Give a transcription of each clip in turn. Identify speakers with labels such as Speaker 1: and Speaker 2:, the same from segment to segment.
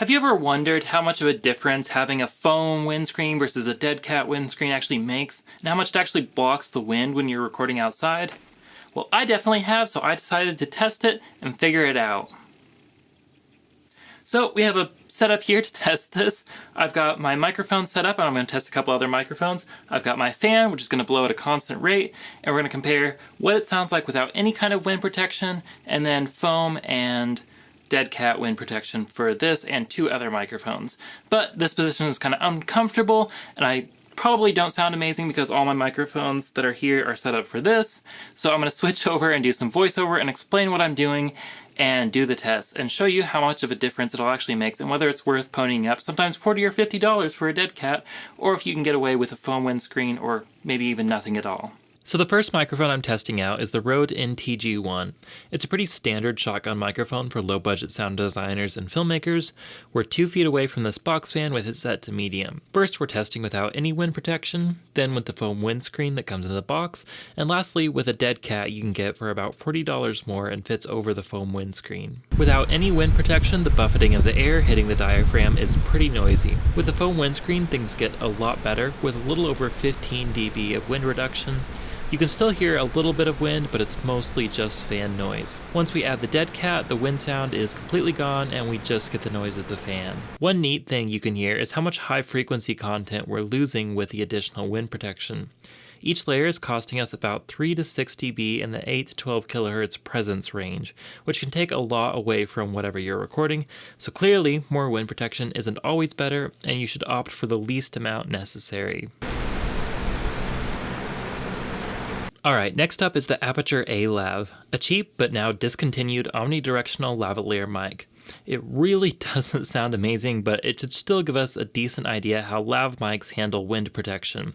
Speaker 1: Have you ever wondered how much of a difference having a foam windscreen versus a dead cat windscreen actually makes, and how much it actually blocks the wind when you're recording outside? Well, I definitely have, so I decided to test it and figure it out. So we have a setup here to test this. I've got my microphone set up, and I'm going to test a couple other microphones. I've got my fan, which is going to blow at a constant rate, and we're going to compare what it sounds like without any kind of wind protection, and then foam and dead cat wind protection for this and two other microphones. But this position is kind of uncomfortable, and I probably don't sound amazing because all my microphones that are here are set up for this. So I'm going to switch over and do some voiceover and explain what I'm doing and do the test and show you how much of a difference it'll actually make and whether it's worth ponying up sometimes $40 or $50 for a dead cat, or if you can get away with a foam windscreen or maybe even nothing at all. So the first microphone I'm testing out is the Rode NTG1. It's a pretty standard shotgun microphone for low-budget sound designers and filmmakers. We're 2 feet away from this box fan with it set to medium. First, we're testing without any wind protection, then with the foam windscreen that comes in the box, and lastly with a dead cat you can get for about $40 more and fits over the foam windscreen. Without any wind protection, the buffeting of the air hitting the diaphragm is pretty noisy. With the foam windscreen, things get a lot better, with a little over 15 dB of wind reduction. You can still hear a little bit of wind, but it's mostly just fan noise. Once we add the dead cat, the wind sound is completely gone and we just get the noise of the fan. One neat thing you can hear is how much high frequency content we're losing with the additional wind protection. Each layer is costing us about 3 to 6 dB in the 8 to 12 kHz presence range, which can take a lot away from whatever you're recording, so clearly more wind protection isn't always better and you should opt for the least amount necessary. Alright, next up is the Aperture A-Lav, a cheap but now discontinued omnidirectional lavalier mic. It really doesn't sound amazing, but it should still give us a decent idea how lav mics handle wind protection.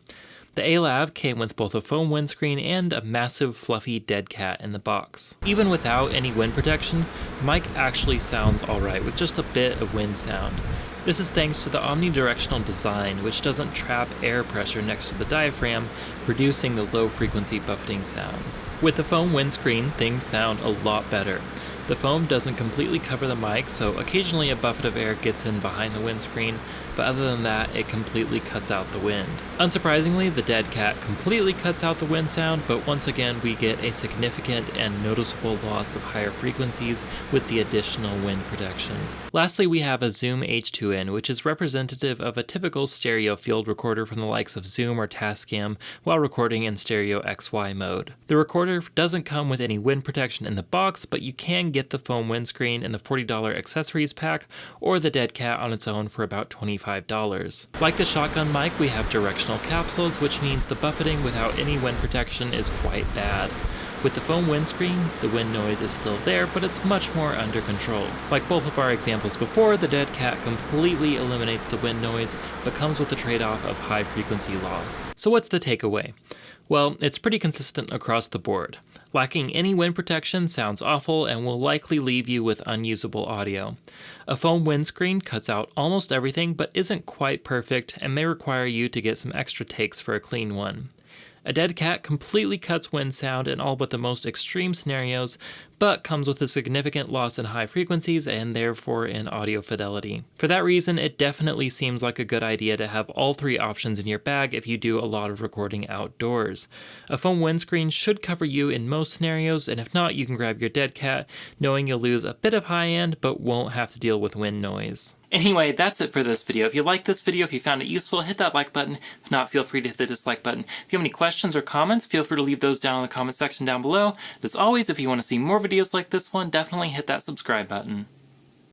Speaker 1: The A-Lav came with both a foam windscreen and a massive fluffy dead cat in the box. Even without any wind protection, the mic actually sounds alright with just a bit of wind sound. This is thanks to the omnidirectional design, which doesn't trap air pressure next to the diaphragm, reducing the low frequency buffeting sounds. With the foam windscreen, things sound a lot better. The foam doesn't completely cover the mic, so occasionally a buffet of air gets in behind the windscreen, but other than that, it completely cuts out the wind. Unsurprisingly, the dead cat completely cuts out the wind sound, but once again we get a significant and noticeable loss of higher frequencies with the additional wind protection. Lastly, we have a Zoom H2N, which is representative of a typical stereo field recorder from the likes of Zoom or Tascam while recording in stereo XY mode. The recorder doesn't come with any wind protection in the box, but you can get the foam windscreen in the $40 accessories pack, or the dead cat on its own for about $25. Like the shotgun mic, we have directional capsules, which means the buffeting without any wind protection is quite bad. With the foam windscreen, the wind noise is still there, but it's much more under control. Like both of our examples before, the dead cat completely eliminates the wind noise, but comes with the trade-off of high frequency loss. So what's the takeaway? Well, it's pretty consistent across the board. Lacking any wind protection sounds awful and will likely leave you with unusable audio. A foam windscreen cuts out almost everything but isn't quite perfect and may require you to get some extra takes for a clean one. A dead cat completely cuts wind sound in all but the most extreme scenarios, but comes with a significant loss in high frequencies and therefore in audio fidelity. For that reason, it definitely seems like a good idea to have all 3 options in your bag if you do a lot of recording outdoors. A foam windscreen should cover you in most scenarios, and if not, you can grab your dead cat, knowing you'll lose a bit of high end, but won't have to deal with wind noise. Anyway, that's it for this video. If you liked this video, if you found it useful, hit that like button. If not, feel free to hit the dislike button. If you have any questions or comments, feel free to leave those down in the comment section down below. As always, if you want to see more videos like this one, definitely hit that subscribe button.